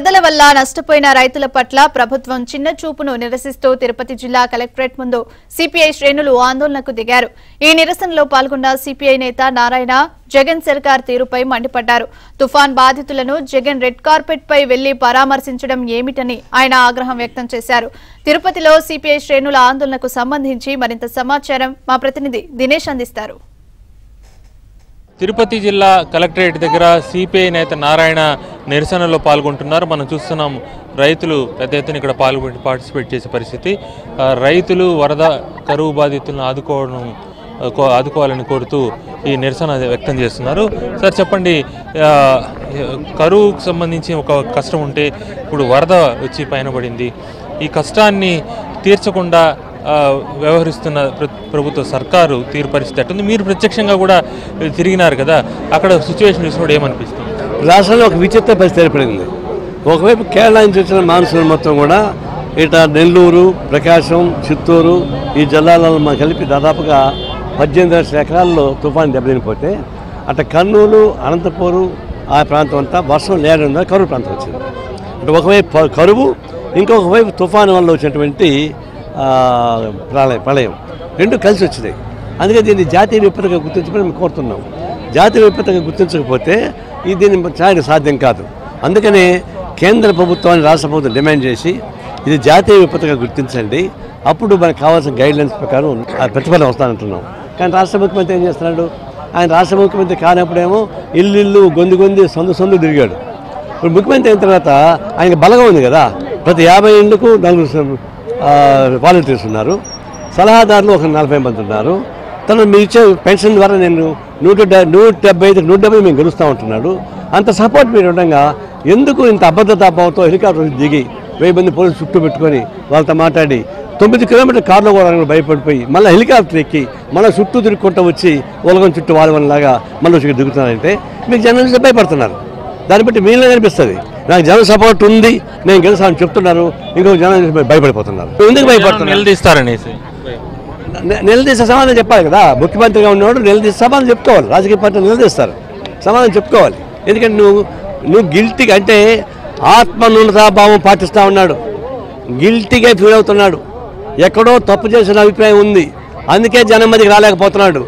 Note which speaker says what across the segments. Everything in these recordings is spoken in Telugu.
Speaker 1: వరదల వల్ల నష్టపోయిన రైతుల పట్ల ప్రభుత్వం చిన్న చూపును నిరసిస్తూ తిరుపతి జిల్లా కలెక్టరేట్ ముందు సిపిఐ శ్రేణులు ఆందోళనకు దిగారు. ఈ నిరసనలో పాల్గొన్న సిపిఐ నేత నారాయణ జగన్ సర్కార్ తీరుపై మండిపడ్డారు. తుఫాన్ బాధితులను జగన్ రెడ్ కార్పెట్ పై వెళ్లి పరామర్శించడం ఏమిటని ఆయన ఆగ్రహం వ్యక్తం చేశారు. తిరుపతిలో సిపిఐ శ్రేణుల ఆందోళనకు సంబంధించి మరింత సమాచారం మా ప్రతినిధి దినేష్ అందిస్తారు.
Speaker 2: తిరుపతి జిల్లా కలెక్టరేట్ దగ్గర సిపిఐ నేత నారాయణ నిరసనలో పాల్గొంటున్నారు. మనం చూస్తున్నాం రైతులు పెద్ద ఎత్తున ఇక్కడ పార్టిసిపేట్ చేసే పరిస్థితి. రైతులు వరద కరువు బాధితులను ఆదుకోవాలని కోరుతూ ఈ నిరసన వ్యక్తం చేస్తున్నారు. సార్ చెప్పండి, కరువుకు సంబంధించి ఒక కష్టం ఉంటే ఇప్పుడు వరద వచ్చి పైన పడింది. ఈ కష్టాన్ని తీర్చకుండా వ్యవహరిస్తున్న ప్రభుత్వ సర్కారు తీరు పరిస్థితి అట్టుంది. మీరు ప్రత్యక్షంగా కూడా తిరిగినారు కదా, అక్కడ సిచ్యువేషన్ చూసినప్పుడు ఏమనిపిస్తుంది?
Speaker 3: రాష్ట్రంలో ఒక విచిత్ర పరిస్థితి ఏర్పడింది. ఒకవైపు కేరళ నుంచి వచ్చిన మాన్సూన్ మొత్తం కూడా ఇట నెల్లూరు, ప్రకాశం, చిత్తూరు ఈ జిల్లాలలో కలిపి దాదాపుగా 18,00,000 ఎకరాల్లో తుఫాను దెబ్బతినిపోతే అటు కర్నూలు, అనంతపురం ఆ ప్రాంతం అంతా వర్షం లేడం ద్వారా కరువు ప్రాంతం వచ్చింది. అంటే ఒకవైపు కరువు, ఇంకొక వైపు తుఫాను వల్ల వచ్చినటువంటి ప్రళయం రెండు కలిసి వచ్చినాయి. అందుకే దీన్ని జాతీయ విపత్తుగా గుర్తించమని మేము కోరుతున్నాం. జాతీయ విపత్తుగా గుర్తించకపోతే దీన్ని చేయడం సాధ్యం కాదు. అందుకనే కేంద్ర ప్రభుత్వాన్ని రాష్ట్ర ప్రభుత్వం డిమాండ్ చేసి ఇది జాతీయ విపత్తుగా గుర్తించండి, అప్పుడు మనకు కావాల్సిన గైడ్లైన్స్ ప్రకారం ప్రతిఫలం వస్తానంటున్నాం. కానీ రాష్ట్ర ముఖ్యమంత్రి ఏం చేస్తున్నాడు? ఆయన రాష్ట్ర ముఖ్యమంత్రి కానప్పుడేమో ఇల్లు గొంతు సందు తిరిగాడు. ఇప్పుడు ముఖ్యమంత్రి అయిన తర్వాత ఆయనకు బలంగా ఉంది కదా, ప్రతి 50 ఇళ్లకు 4 వాలంటీర్స్ ఉన్నారు, సలహాదారులు ఒక 40 మంది ఉన్నారు. తను మీరు ఇచ్చే పెన్షన్ ద్వారా నేను 170 మేము గెలుస్తూ ఉంటున్నాడు. అంత సపోర్ట్ మీరు ఉండగా ఎందుకు ఇంత అభద్రతాభావంతో హెలికాప్టర్ దిగి 1000 మంది పోలీసులు చుట్టూ పెట్టుకొని వాళ్ళతో మాట్లాడి 9 కిలోమీటర్ల కార్లో కూడా భయపడిపోయి మళ్ళీ హెలికాప్టర్ ఎక్కి మళ్ళీ చుట్టూ తిరుగుకుంటూ వచ్చి ఉలగం చుట్టూ వాళ్ళలాగా మళ్ళీ వచ్చి దిగుతున్నారంటే మీకు జర్నలిస్టులు భయపడుతున్నారు. దాన్ని బట్టి మీలో కనిపిస్తుంది నాకు జన సపోర్ట్ ఉంది, నేను గెలుస్తానని చెప్తున్నారు, ఇంకొక జనం భయపడిపోతున్నారు. ఎందుకు భయపడుతున్నారు? నిలదీసే సమాధానం చెప్పాలి కదా. ముఖ్యమంత్రిగా ఉన్నవాడు నిలదీసే సమాధానం చెప్పుకోవాలి. రాజకీయ పార్టీలు నిలదీస్తారు, సమాధానం చెప్పుకోవాలి. ఎందుకంటే నువ్వు గిల్టీగా అంటే ఆత్మన్యూనతాభావం పాటిస్తూ ఉన్నాడు, గిల్టీగా ఫీల్ అవుతున్నాడు, ఎక్కడో తప్పు చేసిన అభిప్రాయం ఉంది, అందుకే జనం మధ్యకి రాలేకపోతున్నాడు.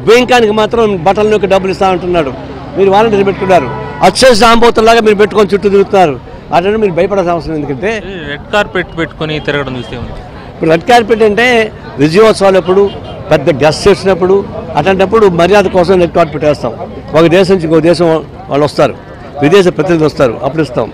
Speaker 3: బ్యాంకానికి మాత్రం బట్టలలోకి డబ్బులు ఇస్తా ఉంటున్నాడు. మీరు వాలంటీర్ పెట్టుకున్నారు, అక్షస్ ఆంబోతులాగా మీరు పెట్టుకొని చుట్టూ తిరుగుతున్నారు. అట్లా మీరు భయపడాల్సిన అవసరం. ఎందుకంటే
Speaker 2: రెడ్ కార్పెట్ పెట్టుకొని తిరగడం చూస్తే
Speaker 3: ఇప్పుడు రెడ్ కార్పెట్ అంటే విజయోత్సవాలు ఎప్పుడు పెద్ద గెస్ట్ చేసినప్పుడు అట్లాంటప్పుడు మర్యాద కోసం రెడ్ కార్పెట్ వేస్తాం. ఒక దేశం నుంచి ఇంకో దేశం వాళ్ళు వస్తారు, విదేశ ప్రతినిధులు వస్తారు, అప్పుడు ఇస్తాం.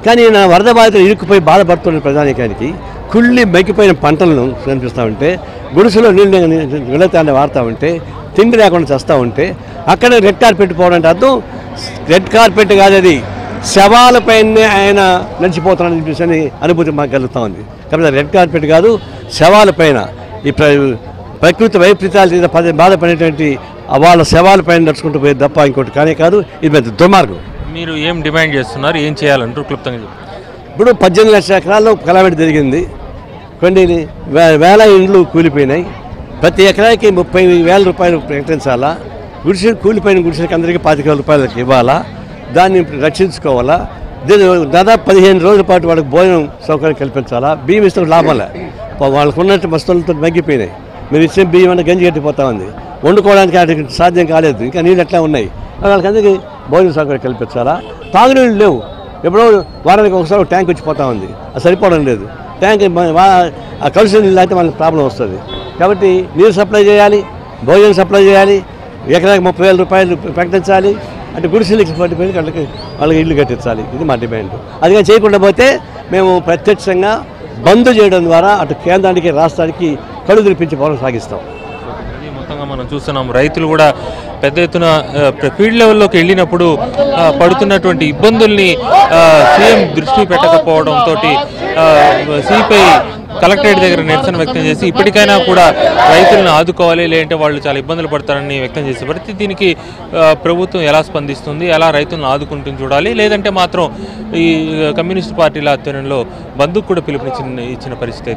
Speaker 3: కానీ నా వరద బాధితులు ఇరుక్కుపోయి బాధపడుతున్న ప్రజానికానికి కుళ్ళి మెక్కిపోయిన పంటలను కనిపిస్తూ ఉంటే, గుడిసెలో నీళ్ళతాన్ని వాడుతూ ఉంటే, తిండి లేకుండా చేస్తూ ఉంటే అక్కడ రెడ్ కార్పెట్ పోవడం అంటే అర్థం రెడ్ కార్పెట్ కాదు, అది శవాలపైనే ఆయన నడిచిపోతాడని చెప్పేసి అనుభూతి మాకు కలుగుతూ ఉంది. కాబట్టి రెడ్ కార్పెట్ కాదు, శవాలపైన ఈ ప్రకృతి వైపరీత్యాలు బాధపడేటువంటి వాళ్ళ శవాలపైన నడుచుకుంటూ పోయేది తప్ప ఇంకోటి కానే కాదు. ఇది పెద్ద దుర్మార్గం.
Speaker 2: మీరు ఏం డిమాండ్ చేస్తున్నారు, ఏం చేయాలంటారు క్లుప్తంగా?
Speaker 3: ఇప్పుడు 18,00,000 ఎకరాల్లో కలామిటీ జరిగింది, కొన్ని వేల ఇండ్లు కూలిపోయినాయి. ప్రతి ఎకరాకి 30,000 రూపాయలు ప్రకటించాలా, కూలిపోయిన గుడిసెలకి అందరికీ 25,000 రూపాయలకి ఇవ్వాలా, దాన్ని రక్షించుకోవాలా. దాదాపు 15 రోజుల పాటు వాళ్ళకి భోజనం సౌకర్యం కల్పించాలా. బియ్యం ఇస్తే లాభంలే, వాళ్ళకు ఉన్నట్టు వస్తువులతో మగ్గిపోయినాయి. మీరు ఇచ్చే బియ్యం అంటే గంజి కట్టిపోతా ఉంది, వండుకోవడానికి వాటికి సాధ్యం కాలేదు, ఇంకా నీళ్ళు ఎట్లా ఉన్నాయి. వాళ్ళకందరికీ భోజన సౌకర్యం కల్పించాలా. తాగునీళ్ళు లేవు, ఎప్పుడో వారానికి ఒకసారి ట్యాంక్ వచ్చిపోతూ ఉంది, అది సరిపోవడం లేదు. ట్యాంక్ కలుషిత నీళ్ళు అయితే వాళ్ళకి ప్రాబ్లం వస్తుంది. కాబట్టి నీరు సప్లై చేయాలి, భోజనం సప్లై చేయాలి, ఎకరాకి 30,000 రూపాయలు ప్రకటించాలి. అంటే గుడిసెలకి పట్టిపోయి వాళ్ళకి ఇల్లు కట్టించాలి. ఇది మా డిమాండ్. అదిగా చేయకుండా పోతే మేము ప్రత్యక్షంగా బంద్ చేయడం ద్వారా అటు కేంద్రానికి రాష్ట్రానికి కళ్ళు తెరిపించి పోవడం సాగిస్తాం.
Speaker 2: మొత్తంగా మనం చూస్తున్నాం రైతులు కూడా పెద్ద ఎత్తున ఫీల్డ్ లెవెల్లోకి వెళ్ళినప్పుడు పడుతున్నటువంటి ఇబ్బందుల్ని సీఎం దృష్టి పెట్టకపోవడంతో సిపిఐ కలెక్టరేట్ దగ్గర నిరసన వ్యక్తం చేసి ఇప్పటికైనా కూడా రైతులను ఆదుకోవాలి, లేదంటే వాళ్ళు చాలా ఇబ్బందులు పడతారని వ్యక్తం చేసే పరిస్థితి. దీనికి ప్రభుత్వం ఎలా స్పందిస్తుంది, ఎలా రైతులను ఆదుకుంటుంది చూడాలి. లేదంటే మాత్రం ఈ కమ్యూనిస్ట్ పార్టీల ఆధ్వర్యంలో బంద్కు కూడా పిలుపునిచ్చిన పరిస్థితి.